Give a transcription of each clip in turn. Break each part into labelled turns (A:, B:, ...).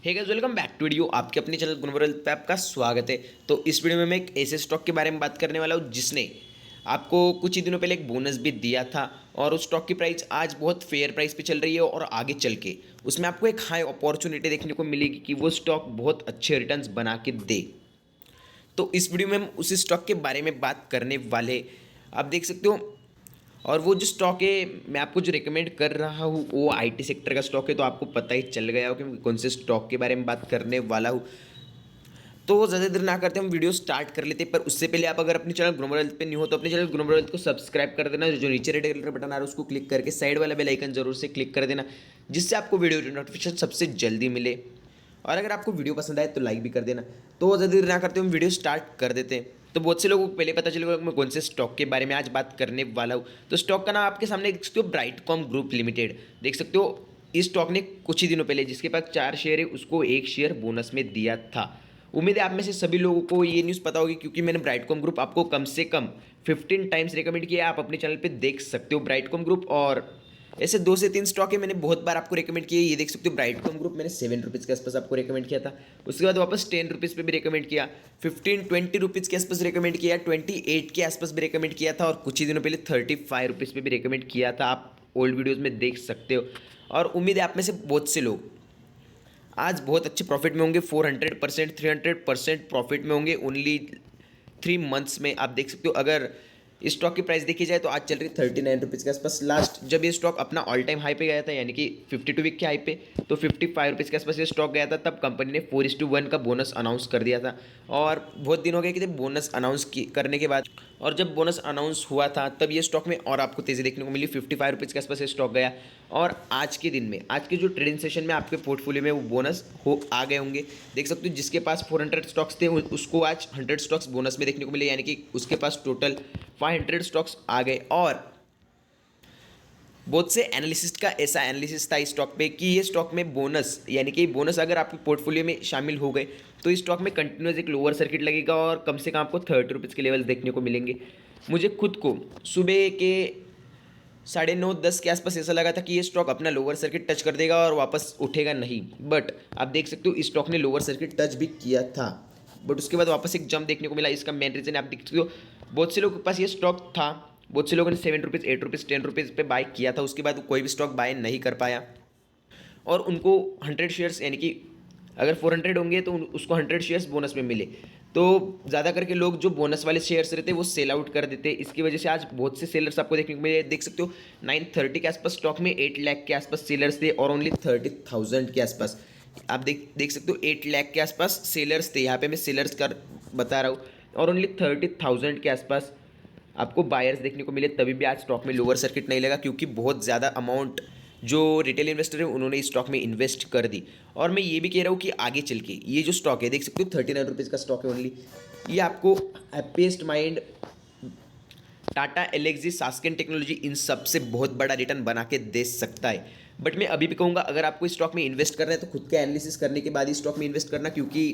A: Hey guys, welcome back to video. आपके अपने channel गुणवरल पे आपका स्वागत है। तो इस वीडियो में मैं एक ऐसे स्टॉक के बारे में बात करने वाला हूँ जिसने आपको कुछ ही दिनों पहले एक बोनस भी दिया था और उस स्टॉक की प्राइस आज बहुत फेयर प्राइस पे चल रही है और आगे चल के उसमें आपको एक हाई अपॉर्चुनिटी देखने को मिलेगी कि वो स्टॉक बहुत अच्छे रिटर्न्स बना के दे। तो इस वीडियो में हम उसी स्टॉक के बारे में बात करने वाले, आप देख सकते हो। और वो जो स्टॉक है मैं आपको जो रिकमेंड कर रहा हूँ वो आईटी सेक्टर का स्टॉक है, तो आपको पता ही चल गया हो कि मैं कौन से स्टॉक के बारे में बात करने वाला हूँ। तो ज़्यादा देर ना करते हम वीडियो स्टार्ट कर लेते हैं, पर उससे पहले आप अगर अपने चैनल ग्रोमर वेल्थ पे न्यू हो तो अपने चैनल ग्रोमर वेल्थ को सब्सक्राइब कर देना। जो नीचे रेड कलर का बटन आ रहा है उसको क्लिक करके साइड वाला बेल आइकन जरूर से क्लिक कर देना, जिससे आपको वीडियो नोटिफिकेशन सबसे जल्दी मिले। और अगर आपको वीडियो पसंद आए तो लाइक भी कर देना। तो ज़्यादा देर ना करते हम वीडियो स्टार्ट कर देते हैं। तो बहुत से लोगों को पहले पता चलेगा मैं कौन से स्टॉक के बारे में आज बात करने वाला हूँ। तो स्टॉक का नाम आपके सामने देख सकते हो, ब्राइटकॉम ग्रुप लिमिटेड। देख सकते हो इस स्टॉक ने कुछ ही दिनों पहले जिसके पास 4 शेयर है उसको 1 शेयर बोनस में दिया था। उम्मीद है आप में से सभी लोगों को ये न्यूज़ पता होगी, क्योंकि मैंने ब्राइटकॉम ग्रुप आपको कम से कम 15 टाइम्स रिकमेंड किया। आप अपने चैनल पे देख सकते हो ब्राइटकॉम ग्रुप। और ऐसे 2 से 3 स्टॉक है मैंने बहुत बार आपको रिकमेंड किए। ये देख सकते हो ब्राइटकॉम ग्रुप मैंने 7 रुपीज़ के आसपास आपको रिकमेंड किया था। उसके बाद वापस 10 रुपीज़ पे भी रिकमेंड किया, 15-20 रुपीज़ के आसपास रिकमेंड किया, 28 के आसपास भी रिकमेंड किया था और कुछ ही दिनों पहले 35 रुपीज़ पे भी रिकमेंड किया था। आप ओल्ड वीडियोज़ में देख सकते हो। और उम्मीद है आप में से बहुत से लोग आज बहुत अच्छे प्रॉफिट में होंगे। 400%, 300% प्रॉफिट में होंगे ओनली 3 मंथ्स में। आप देख सकते हो अगर इस स्टॉक की प्राइस देखी जाए तो आज चल रही 39 रुपीज़ के आसपास। लास्ट जब ये स्टॉक अपना ऑल टाइम हाई पे गया था, यानी कि 52 वीक के हाई पे, तो 55 रुपीज़ के आसपास ये स्टॉक गया था। तब कंपनी ने 4:1 का बोनस अनाउंस कर दिया था। और बहुत दिन हो गए कि बोनस अनाउंस करने के बाद, और जब बोनस अनाउंस हुआ था तब ये स्टॉक में और आपको तेज़ी देखने को मिली। 55 रुपीज़ के आसपास ये स्टॉक गया। और आज के दिन में, आज के जो ट्रेडिंग सेशन में आपके पोर्टफोलियो में वो बोनस हो आ गए होंगे। देख सकते हो जिसके पास 400 स्टॉक्स थे उसको आज 100 स्टॉक्स बोनस में देखने को मिले, यानी कि उसके पास टोटल 500 स्टॉक्स आ गए। और बहुत से एनालिसिस्ट का ऐसा एनालिसिस था इस स्टॉक पे कि ये स्टॉक में बोनस, यानी कि बोनस अगर आपके पोर्टफोलियो में शामिल हो गए तो इस स्टॉक में कंटिन्यूस एक लोअर सर्किट लगेगा और कम से कम आपको 30 रुपीज़ के लेवल्स देखने को मिलेंगे। मुझे खुद को सुबह के 9:30-10 के आसपास ऐसा लगा था कि ये स्टॉक अपना लोअर सर्किट टच कर देगा और वापस उठेगा नहीं, बट आप देख सकते हो इस स्टॉक ने लोअर सर्किट टच भी किया था, बट उसके बाद वापस एक जंप देखने को मिला। इसका मेन रीज़न आप देख सकते हो, बहुत से लोगों के पास ये स्टॉक था, बहुत से लोगों ने 7 रुपीज़, 8 रुपीज़, 10 रुपीज़ पे बाय किया था। उसके बाद कोई भी स्टॉक बाय नहीं कर पाया और उनको 100 शेयर्स, यानी कि अगर 400 होंगे तो उसको 100 शेयर्स बोनस में मिले। तो ज़्यादा करके लोग जो बोनस वाले शेयर्स रहते हैं वो सेल आउट कर देते हैं। इसकी वजह से आज बहुत से सेलर्स आपको देखने को मिले। देख सकते हो 930 के आसपास स्टॉक में 8 लाख के आसपास सेलर्स थे और ओनली 30,000 के आसपास, आप देख सकते हो 8 लाख के आसपास सेलर्स थे। यहाँ पे मैं सेलर्स का बता रहा हूँ, और ओनली 30,000 के आसपास आपको बायर्स देखने को मिले। तभी भी आज स्टॉक में लोअर सर्किट नहीं लगा, क्योंकि बहुत ज़्यादा अमाउंट जो रिटेल इन्वेस्टर है उन्होंने इस स्टॉक में इन्वेस्ट कर दी। और मैं ये भी कह रहा हूँ कि आगे चल के ये जो स्टॉक है, देख सकते हो 39 रुपीज़ का स्टॉक है ओनली, ये आपको happiest mind, Tata Elxsi, Sasken technology, इन सब से बहुत बड़ा रिटर्न बना के दे सकता है। बट मैं अभी भी कहूँगा अगर आपको इस स्टॉक में इन्वेस्ट करना है तो खुद का एनालिसिस करने के बाद ही स्टॉक में इन्वेस्ट करना, क्योंकि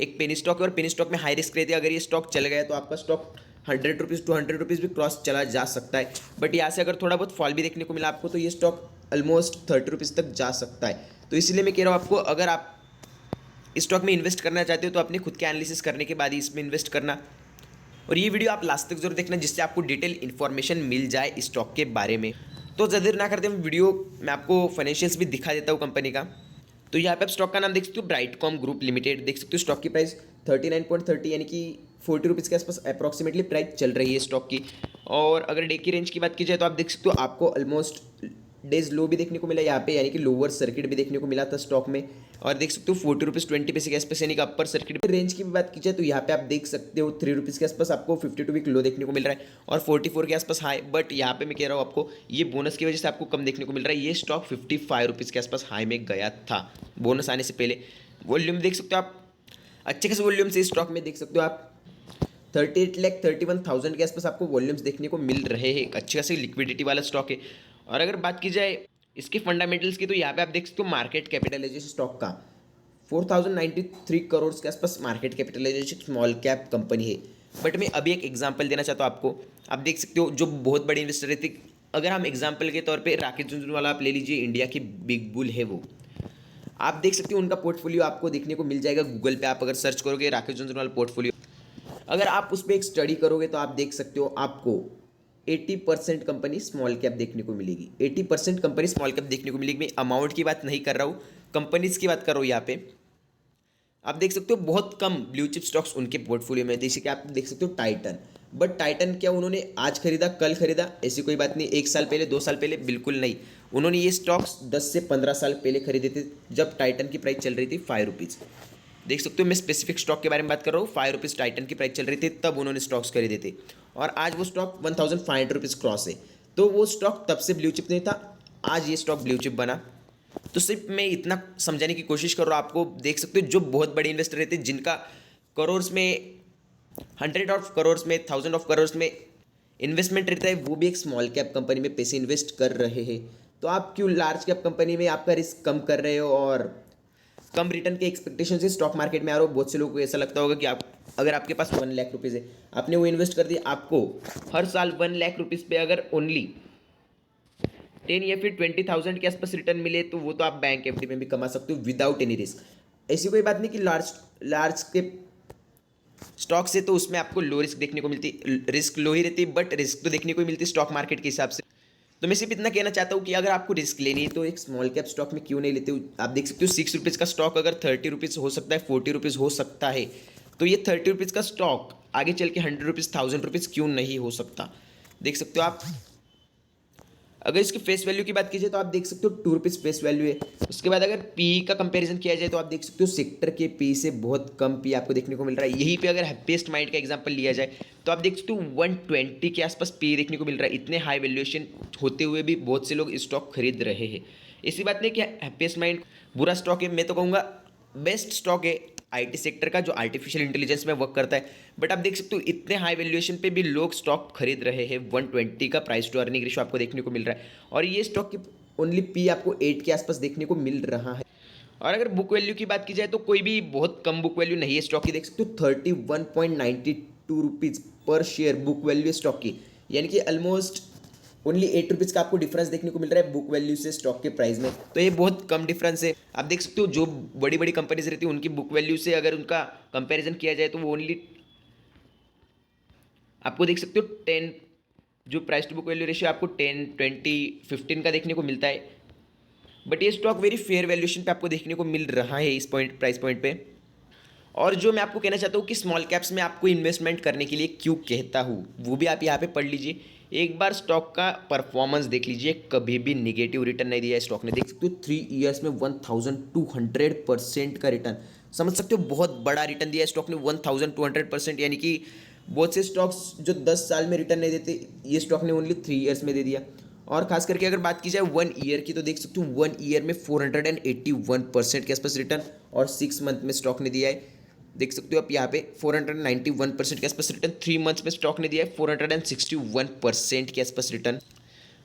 A: एक पेनी स्टॉक है और पेनी स्टॉक में हाई रिस्क रहती है। अगर ये स्टॉक चल गया तो आपका स्टॉक 100 रुपीज़ टू 100 रुपीज़ भी क्रॉस चला जा सकता है। बट यहाँ से अगर थोड़ा बहुत फॉल भी देखने को मिला आपको तो ये स्टॉक ऑलमोस्ट 30 रुपीज़ तक जा सकता है। तो इसलिए मैं कह रहा हूँ आपको, अगर आप इस स्टॉक में इन्वेस्ट करना चाहते हो तो अपने खुद के एनालिसिस करने के बाद ही इसमें इन्वेस्ट करना। और ये वीडियो आप लास्ट तक जरूर देखना, जिससे आपको डिटेल इन्फॉर्मेशन मिल जाए इस स्टॉक के बारे में। तो ज़्यादा देर ना करते हम वीडियो मैं आपको फाइनेंशियल्स भी दिखा देता हूँ कंपनी का। तो यहाँ पे आप स्टॉक का नाम देख सकते हो, ब्राइटकॉम ग्रुप लिमिटेड। देख सकते हो स्टॉक की प्राइस 39.30, यानी कि 40 रुपीज़ के आसपास अप्रॉक्सीमेटली प्राइस चल रही है स्टॉक की। और अगर डे की रेंज की बात की जाए तो आप देख सकते हो आपको ऑलमोस्ट डेज लो भी देखने को मिला यहाँ पे, यानी कि लोअर सर्किट भी देखने को मिला था स्टॉक में। और देख सकते हो 40 रुपीज़ 20 पैसे के आसपास, यानी कि अपर सर्किट। रेंज की भी बात की जाए तो यहाँ पे आप देख सकते हो 3 रुपीज़ के आसपास आपको 52 वीक लो देखने को मिल रहा है और 44 के आसपास हाई। बट यहाँ पे मैं कह रहा हूँ आपको ये बोनस की वजह से आपको कम देखने को मिल रहा है। ये स्टॉक 55 रुपीज़ के आसपास हाई में गया था बोनस आने से पहले। वॉल्यूम देख सकते हो आप, अच्छे खासे वॉल्यूम से स्टॉक में देख सकते हो आप 38,31,000 के आसपास आपको वॉल्यूम्स देखने को मिल रहे हैं। एक अच्छी खासी लिक्विडिटी वाला स्टॉक है। और अगर बात की जाए इसके फंडामेंटल्स की तो यहाँ पे आप देख सकते हो मार्केट कैपिटलाइजेशन स्टॉक का 4093 करोड़ के आसपास market capitalisation, small cap company है। बट मैं अभी एक एग्जांपल देना चाहता हूँ आपको। आप देख सकते हो जो बहुत बड़े इन्वेस्टर रहते, अगर हम एग्जांपल के तौर पे राकेश झुनझुनवाला आप ले लीजिए, इंडिया की बिग बुल है वो। आप देख सकते हो उनका पोर्टफोलियो आपको देखने को मिल जाएगा गूगल पे। आप अगर सर्च करोगे राकेश झुनझुनवाला पोर्टफोलियो, अगर आप उस पर एक स्टडी करोगे तो आप देख सकते हो आपको 80% कंपनी स्मॉल कैप देखने को मिलेगी। 80% कंपनी स्मॉल कैप देखने को मिलेगी। मैं अमाउंट की बात नहीं कर रहा हूँ, कंपनीज की बात कर रहा हूँ यहाँ पे। आप देख सकते हो बहुत कम ब्लू चिप स्टॉक्स उनके पोर्टफोलियो में, जैसे कि आप देख सकते हो टाइटन। बट टाइटन क्या उन्होंने आज खरीदा कल खरीदा ऐसी कोई बात नहीं, 1 साल पहले 2 साल पहले, बिल्कुल नहीं। उन्होंने ये स्टॉक्स 10 से 15 साल पहले खरीदे थे, जब टाइटन की प्राइस चल रही थी 5 रुपीज़। देख सकते हो मैं स्पेसिफिक स्टॉक के बारे में बात कर रहा हूँ। 5 रुपीज़ टाइटन की प्राइस चल रही थी, तब उन्होंने स्टॉक्स खरीदे थे, और आज वो स्टॉक 1500 रुपीज़ क्रॉस है। तो वो स्टॉक तब से ब्लू चिप नहीं था, आज ये स्टॉक ब्लू चिप बना। तो सिर्फ मैं इतना समझाने की कोशिश कर रहा हूँ आपको। देख सकते हो जो बहुत बड़े इन्वेस्टर रहते हैं, जिनका करोर्स में, 100 ऑफ करोर्स में, 1000 ऑफ करोर्स में इन्वेस्टमेंट रहता है, वो भी एक स्मॉल कैप कंपनी में पैसे इन्वेस्ट कर रहे हैं। तो आप क्यों लार्ज कैप कंपनी में आपका रिस्क कम कर रहे हो और कम रिटर्न के एक्सपेक्टेशन से स्टॉक मार्केट में आ रहे हो? बहुत से लोगों को ऐसा लगता होगा कि आप, अगर आपके पास 1 लाख रुपीज़ है, आपने वो इन्वेस्ट कर दिया, आपको हर साल 1 लाख रुपीज़ पे अगर ओनली 10 या फिर 20,000 के आसपास रिटर्न मिले, तो वो तो आप बैंक एफडी में भी कमा सकते हो विदाउट एनी रिस्क। ऐसी कोई बात नहीं कि लार्ज के स्टॉक से तो उसमें आपको लो रिस्क देखने को मिलती, रिस्क लो ही रहती है, बट रिस्क तो देखने को मिलती है स्टॉक मार्केट के हिसाब से। तो मैं सिर्फ इतना कहना चाहता हूँ कि अगर आपको रिस्क लेनी है तो एक स्मॉल कैप स्टॉक में क्यों नहीं लेते हो? आप देख सकते हो 6 रुपीज़ का स्टॉक अगर 30 रुपीज़ हो सकता है, 40 रुपीज़ हो सकता है, तो ये 30 रुपीज़ का स्टॉक आगे चल के 100 रुपीज़, 1000 रुपीज़ क्यों नहीं हो सकता? देख सकते हो आप। अगर इसकी फेस वैल्यू की बात की जाए तो आप देख सकते हो 2 रुपीज़ फेस वैल्यू है। उसके बाद अगर पी का कंपैरिजन किया जाए तो आप देख सकते हो सेक्टर के पी से बहुत कम पी आपको देखने को मिल रहा है। यहीं पे अगर हैप्पीएस्ट माइंड का एग्जांपल लिया जाए तो आप देख सकते हो 120 के आसपास पी देखने को मिल रहा है। इतने हाई वैल्यूएशन होते हुए भी बहुत से लोग स्टॉक खरीद रहे हैं। ऐसी बात नहीं कि हैप्पीएस्ट माइंड बुरा स्टॉक है, मैं तो कहूँगा बेस्ट स्टॉक है आईटी सेक्टर का, जो आर्टिफिशियल इंटेलिजेंस में वर्क करता है। बट आप देख सकते हो इतने हाई वैल्यूएशन पे भी लोग स्टॉक खरीद रहे हैं। 120 का प्राइस टू अर्निंग रेशियो आपको देखने को मिल रहा है, और ये स्टॉक की ओनली पी आपको 8 के आसपास देखने को मिल रहा है। और अगर बुक वैल्यू की बात की जाए तो कोई भी बहुत कम बुक वैल्यू नहीं है स्टॉक की। देख सकते हो 31.92 रुपीज़ पर शेयर बुक वैल्यू स्टॉक की, यानी कि ऑलमोस्ट ओनली 8 रुपीज़ का आपको डिफरेंस देखने को मिल रहा है बुक वैल्यू से स्टॉक के प्राइस में। तो ये बहुत कम डिफरेंस है। आप देख सकते हो जो बड़ी बड़ी कंपनीज रहती है उनकी बुक वैल्यू से अगर उनका कंपैरिजन किया जाए तो वो ओनली आपको देख सकते हो 10, जो price to book value ratio आपको 10, 20, 15 का देखने को मिलता है। बट ये स्टॉक वेरी फेयर वैल्यूएशन पे आपको देखने को मिल रहा है इस पॉइंट, प्राइस पॉइंट पे। और जो मैं आपको कहना चाहता हूँ कि स्मॉल कैप्स में आपको इन्वेस्टमेंट करने के लिए क्यों कहता हूँ, वो भी आप यहाँ पे पढ़ लीजिए। एक बार स्टॉक का परफॉर्मेंस देख लीजिए, कभी भी निगेटिव रिटर्न नहीं दिया है स्टॉक ने। देख सकते हो 3 ईयर्स में 1200% का रिटर्न, समझ सकते हो बहुत बड़ा रिटर्न दिया है स्टॉक ने 1200%। यानी कि बहुत से स्टॉक्स जो 10 साल में रिटर्न नहीं देते, ये स्टॉक ने ओनली 3 ईयर्स में दे दिया। और खास करके अगर बात की जाए 1 ईयर की, तो देख सकते हो 1 ईयर में 481% के आसपास रिटर्न, और 6 मंथ में स्टॉक ने दिया है। देख सकते हो आप यहाँ पे 491% के आसपास रिटर्न। 3 मंथ्स में स्टॉक ने दिया है 461% के आसपास रिटर्न।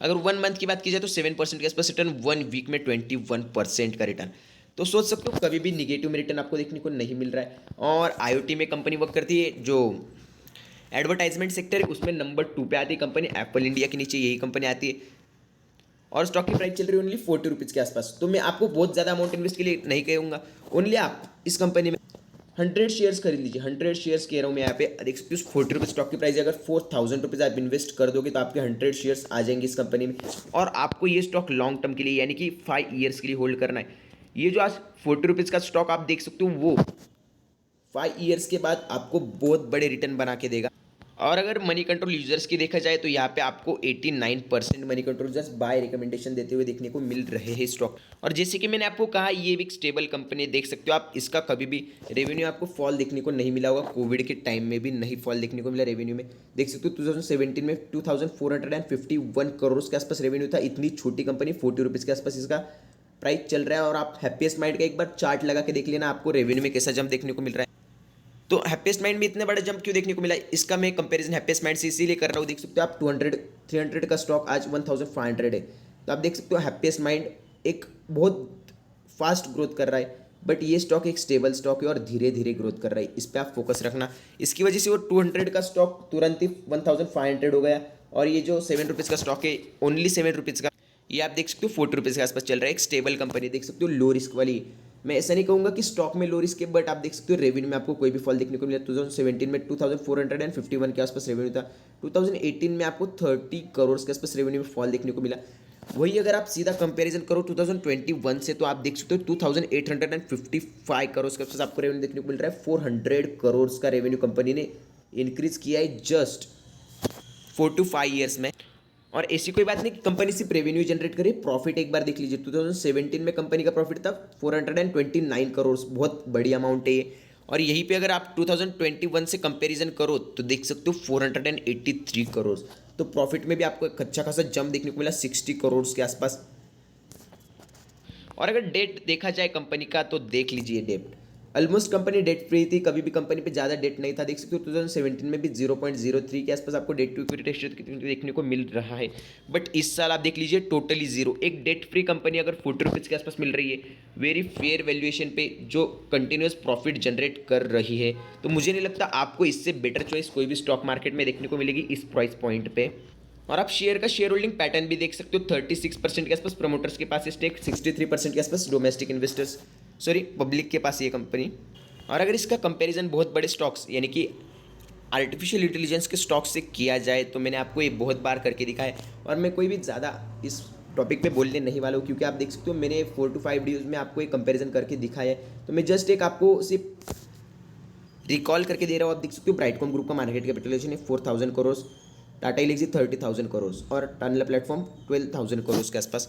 A: अगर 1 मंथ की बात की जाए तो 7% के आसपास रिटर्न, 1 वीक में 21% का रिटर्न। तो सोच सकते हो कभी भी निगेटिव में रिटर्न आपको देखने को नहीं मिल रहा है। और आईओटी में कंपनी वर्क करती है, जो एडवर्टाइजमेंट सेक्टर है उसमें नंबर 2 पे आती है कंपनी, एप्पल इंडिया के नीचे यही कंपनी आती है। और स्टॉक की प्राइस चल रही है ओनली 40 रुपीज़ के आसपास। तो मैं आपको बहुत ज़्यादा अमाउंट इन्वेस्ट के लिए नहीं कहूँगा, ओनली आप इस कंपनी में 100 शेयर्स खरीद लीजिए। 100 शेयर्स कह रहा हूँ मैं यहाँ पे। देख सकते हो 40 रुपीज़ स्टॉक की प्राइस है, अगर 4000 रुपीज़ आप इन्वेस्ट कर दोगे तो आपके 100 शेयर्स आ जाएंगे इस कंपनी में। और आपको ये स्टॉक लॉन्ग टर्म के लिए, यानी कि 5 ईयर्स के लिए होल्ड करना है। ये जो आज 40 रुपीज़ का स्टॉक आप देख सकते हो, वो 5 ईयर्स के बाद आपको बहुत बड़े रिटर्न बना के देगा। और अगर मनी कंट्रोल यूजर्स की देखा जाए तो यहाँ पे आपको 89% money control users bye recommendation देते हुए देखने को मिल रहे हैं स्टॉक। और जैसे कि मैंने आपको कहा, ये भी एक स्टेबल कंपनी देख सकते हो आप। इसका कभी भी रेवेन्यू आपको फॉल देखने को नहीं मिला होगा, कोविड के टाइम में भी नहीं फॉल देखने को मिला रेवेन्यू में। देख सकते हो 2017 में 2451 करोड़ के आसपास रेवेन्यू था। इतनी छोटी कंपनी, 40 रुपीज़ के आसपास इसका प्राइस चल रहा है। और आप हैप्पीएस्ट माइंड का एक बार चार्ट लगा के देख लेना, आपको रेवेन्यू में कैसा जंप देखने को मिल रहा है। तो हैप्पीएस्ट माइंड में इतने बड़े जंप क्यों देखने को मिला, इसका मैं कंपैरिजन हैप्पीएस्ट माइंड से इसीलिए कर रहा हूँ। देख सकते हो आप 300 का स्टॉक आज 1500 है। तो आप देख सकते हो हैप्पीएस्ट माइंड एक बहुत फास्ट ग्रोथ कर रहा है, बट ये स्टॉक एक स्टेबल स्टॉक है और धीरे धीरे ग्रोथ कर रहा है। इस पर आप फोकस रखना। इसकी वजह से वो 200 का स्टॉक तुरंत ही 1500 हो गया। और ये जो 7 रुपीज़ का स्टॉक है, ओनली 7 रुपीज़ का, ये आप देख सकते हो 40 रुपीज़ के आसपास चल रहा है। एक स्टेबल कंपनी देख सकते हो, लो रिस्क वाली। मैं ऐसा नहीं कहूँगा कि स्टॉक में लो रिस्क है, बट आप देख सकते हो रेवेन्यू में आपको कोई भी फॉल देखने को मिला। 2017 में 2451 के आसपास रेवेन्यू था, 2018 में आपको 30 करोड़ के आसपास रेवेन्यू में फॉल देखने को मिला। वही अगर आप सीधा कंपैरिजन करो 2021 से, तो आप देख सकते हो 2855 करोड़ के आसपास आपको रेवेन्यू देखने को मिल रहा है। 400 करोड़ का रेवेन्यू कंपनी ने इंक्रीज किया है जस्ट 4 to 5 ईयर्स में। और ऐसी कोई बात नहीं कि कंपनी सिर्फ रेवेन्यू जनरेट करे, प्रॉफिट एक बार देख लीजिए। 2017 में कंपनी का प्रॉफिट था 429 करोड़, बहुत बड़ी अमाउंट है ये। और यहीं पे अगर आप 2021 से कंपैरिजन करो तो देख सकते हो 483 करोड़। तो प्रॉफिट में भी आपको एक अच्छा खासा जंप देखने को मिला 60 करोड़ के आसपास। और अगर डेट देखा जाए कंपनी का तो देख लीजिए debt, almost company debt free थी, कभी भी कंपनी पे ज़्यादा डेट नहीं था। देख सकते हो 2017 में भी 0.03 के आसपास आपको डेट टू इक्विटी रेशियो देखने को मिल रहा है। बट इस साल आप देख लीजिए टोटली जीरो। एक डेट फ्री कंपनी अगर 40 रुपीज़ के आसपास मिल रही है वेरी फेयर वैल्यूएशन पे, जो कंटिन्यूस प्रॉफिट जनरेट कर रही है, तो मुझे नहीं लगता आपको इससे बेटर चॉइस कोई भी स्टॉक मार्केट में देखने को मिलेगी इस प्राइस पॉइंट पे। और आप शेयर का शेयर होल्डिंग पैटर्न भी देख सकते हो, 36% के आसपास प्रमोटर्स के पास स्टेक, 63% के आसपास डोमेस्टिक इन्वेस्टर्स पब्लिक के पास ये कंपनी। और अगर इसका कंपैरिजन बहुत बड़े स्टॉक्स यानी कि आर्टिफिशियल इंटेलिजेंस के स्टॉक्स से किया जाए तो मैंने आपको ये बहुत बार करके दिखा है। और मैं कोई भी ज़्यादा इस टॉपिक पे बोलने नहीं वाला हूँ, क्योंकि आप देख सकते हो मैंने 4 to 5 वीडियोज़ में आपको एक कंपैरिजन करके दिखाया है। तो मैं जस्ट एक आपको सिर्फ रिकॉल करके दे रहा हूँ। आप देख सकते हो ब्राइटकॉम ग्रुप का मार्केट कैपिटलाइजेशन है 4000 करोड़, टाटा एलेक्सी 30,000 करोड़ और टाटा प्लेटफॉर्म 12,000 करोड़ के आसपास।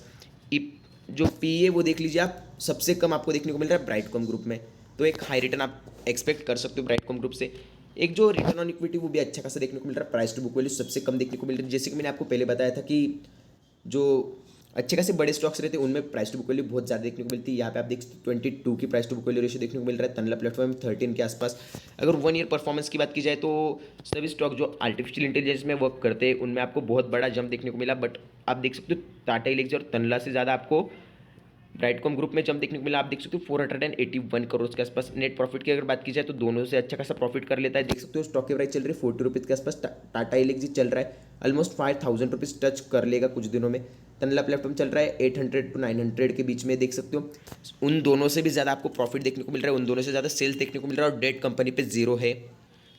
A: जो पी है वो देख लीजिए आप, सबसे कम आपको देखने को मिल रहा है ब्राइटकॉम ग्रुप में। तो एक हाई रिटर्न आप एक्सपेक्ट कर सकते हो ब्राइटकॉम ग्रुप से। एक जो रिटर्न ऑन इक्विटी वो भी अच्छा खासा देखने को मिल रहा है। प्राइस टू बुक वैल्यू सबसे कम देखने को मिल रही है। जैसे कि मैंने आपको पहले बताया था कि जो अच्छे खासे बड़े स्टॉक्स रहते हैं उनमें प्राइस टू बुक वैल्यू बहुत ज़्यादा देखने को मिलती है। यहाँ पे आप देख सकते हो 22 की price to book value ratio देखने को मिल रहा है। तनला प्लेटफॉर्म 13 के आसपास। अगर 1 ईयर परफॉर्मेंस की बात की जाए तो सभी स्टॉक जो आर्टिफिशियल इंटेलिजेंस में वर्क करते हैं उनमें आपको बहुत बड़ा जंप देखने को मिला। बट आप देख सकते हो टाटा एलेक्सी और तनला से ज़्यादा आपको ब्राइटकॉम ग्रुप में जंप देखने को मिला। आप देख सकते हो 481 करोड़ के आसपास। नेट प्रॉफिट की अगर बात की जाए तो दोनों से अच्छा खासा प्रॉफिट कर लेता है। देख सकते हो स्टॉक की प्राइस चल रही है 40 रुपीज़ के आसपास। टाटा एलेक्सी चल रहा है ऑलमोस्ट 5,000 रुपीज़ टच कर लेगा कुछ दिनों में। तनला प्लेटफॉर्म चल रहा है 800 to 900 के बीच में। देख सकते हो उन दोनों से भी ज़्यादा आपको प्रॉफिट देखने को मिल रहा है, उन दोनों से ज़्यादा सेल्स देखने को मिल रहा है और डेट कंपनी पे जीरो है।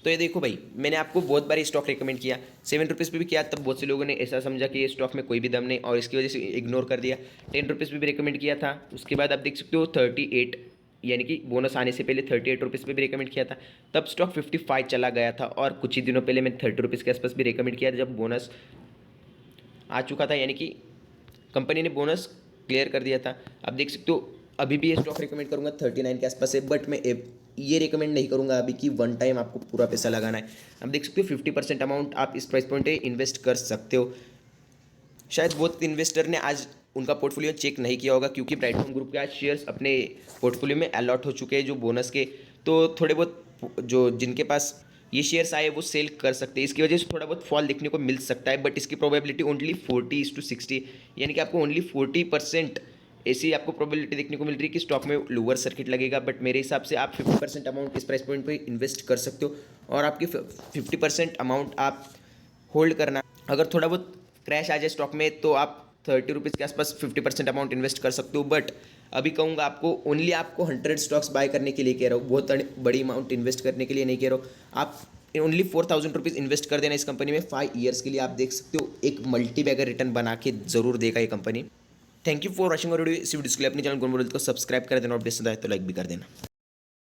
A: तो ये देखो भाई, मैंने आपको बहुत बार स्टॉक रिकमेंड किया, 7 रुपीज़ पे भी किया, तब बहुत से लोगों ने ऐसा समझा कि ये स्टॉक में कोई भी दम नहीं और इसकी वजह से इग्नोर कर दिया। 10 रुपीज़ पे भी रिकमेंड किया था, उसके बाद आप देख सकते हो 38 यानी कि बोनस आने से पहले 38 रुपीज़ पे भी रिकमेंड किया था, तब स्टॉक 55 चला गया था। और कुछ ही दिनों पहले मैंने 30 रुपीज़ के आसपास भी रिकमेंड किया जब बोनस आ चुका था, यानी कि कंपनी ने बोनस क्लियर कर दिया था। अब देख सकते हो अभी भी ये स्टॉक रिकमेंड करूंगा 39 के आसपास है, बट मैं ये रिकमेंड नहीं करूंगा अभी कि वन टाइम आपको पूरा पैसा लगाना है। अब देख सकते हो 50% अमाउंट आप इस प्राइस पॉइंट पे इन्वेस्ट कर सकते हो। शायद बहुत इन्वेस्टर ने आज उनका पोर्टफोलियो चेक नहीं किया होगा, क्योंकि ब्राइटकॉम ग्रुप के आज शेयर्स अपने पोर्टफोलियो में अलॉट हो चुके हैं जो बोनस के। तो थोड़े बहुत जो जिनके पास ये शेयर्स आए वो सेल कर सकते हैं, इसकी वजह से थोड़ा बहुत फॉल देखने को मिल सकता है। बट इसकी प्रोबेबिलिटी ओनली 40:60, यानी कि आपको ओनली 40% ऐसी आपको प्रोबेबिलिटी देखने को मिल रही है कि स्टॉक में लोअर सर्किट लगेगा। बट मेरे हिसाब से आप 50% अमाउंट इस प्राइस पॉइंट पे इन्वेस्ट कर सकते हो और आपकी 50% अमाउंट आप होल्ड करना। अगर थोड़ा बहुत क्रैश आ जाए स्टॉक में तो आप 30 रुपीज़ के आसपास 50% अमाउंट इन्वेस्ट कर सकते हो। बट अभी कहूँगा आपको ओनली आपको 100 स्टॉक्स बाय करने के लिए कह रहा हूँ, बहुत बड़ी अमाउंट इन्वेस्ट करने के लिए नहीं कह रहा हूँ। आप ओनली 4,000 रुपीज़ इन्वेस्ट कर देना इस कंपनी में 5 ईयर्स के लिए। आप देख सकते हो एक मल्टी बैगर रिटर्न बना के जरूर देगा ये company. Thank you for watching और वीडियो। इस वीडियो के लिए अपने चैनल गुणवत्ता को सब्सक्राइब कर देना और बेस्ट है तो लाइक भी कर देना।